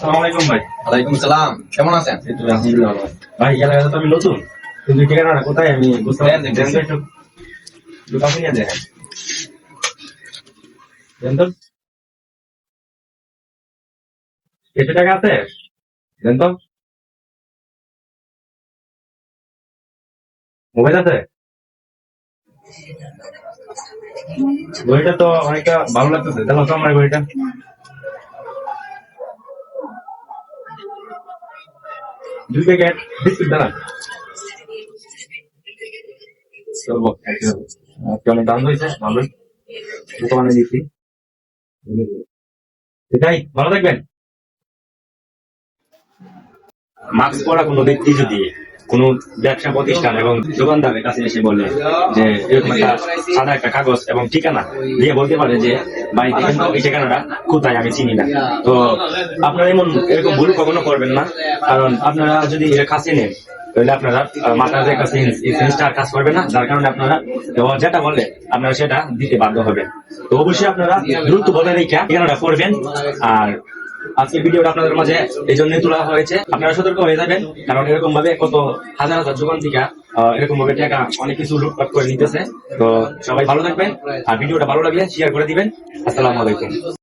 আসসালামু আলাইকুম ভাই। ওয়ালাইকুম সালাম, কেমন আছেন? এই তো আলহামদুলিল্লাহ ভালো। ভাই এলাকাতে তো আমি নতুন, কিন্তু ঠিকানাটা কোথায় আমি বুঝতে পারছি না। দেখতেছি। একটু কাছে নিয়ে দেখেন। দেন তো, 600 টাকা আছে? দেন তো, মোবাইল আছে? ঘড়িটা তো অনেকটা ভালো লাগতেছে, দেখো তো আমার ঘড়িটা। 2 প্যাকেট বিস্কুট দাঁড়ান চলবো। অনেক দাম হয়েছে, ভালোই দোকানে দিচ্ছি। সেটাই, ভালো থাকবেন। মাস্ক পরা কোনো ব্যক্তি যদি কোনো ব্যবসা প্রতিষ্ঠান এবং দোকানদারের কাছে এসে বলে যে এরকম একটা সাদা একটা কাগজ এবং ঠিকানা দিয়ে বলতে পারে যে ভাই দেখেন তো এই ঠিকানাটা কোথায়, আমি চিনি না, তো আপনারা এরকম ভুল কখনো করবেন না। কারণ আপনারা যদি এটা কাছে নেন তাহলে আপনারা মাথার যে কাছে জিনিসটা আর কাজ করবে না, যার কারণে আপনারা যেটা বলে আপনারা সেটা দিতে বাধ্য হবেন। তো অবশ্যই আপনারা দ্রুত বলে রেখে ঠিকানাটা করবেন। আর আজকের ভিডিওটা আপনাদের মাঝে এই জন্যই তোলা হয়েছে, আপনারা সতর্ক হয়ে যাবেন, কারণ এরকম ভাবে কত হাজার হাজার দোকান থেকে এরকম ভাবে টাকা অনেক কিছু লুটপাট করে নিতেছে। তো সবাই ভালো থাকবেন, আর ভিডিওটা ভালো লাগলে শেয়ার করে দিবেন। আসসালামু আলাইকুম।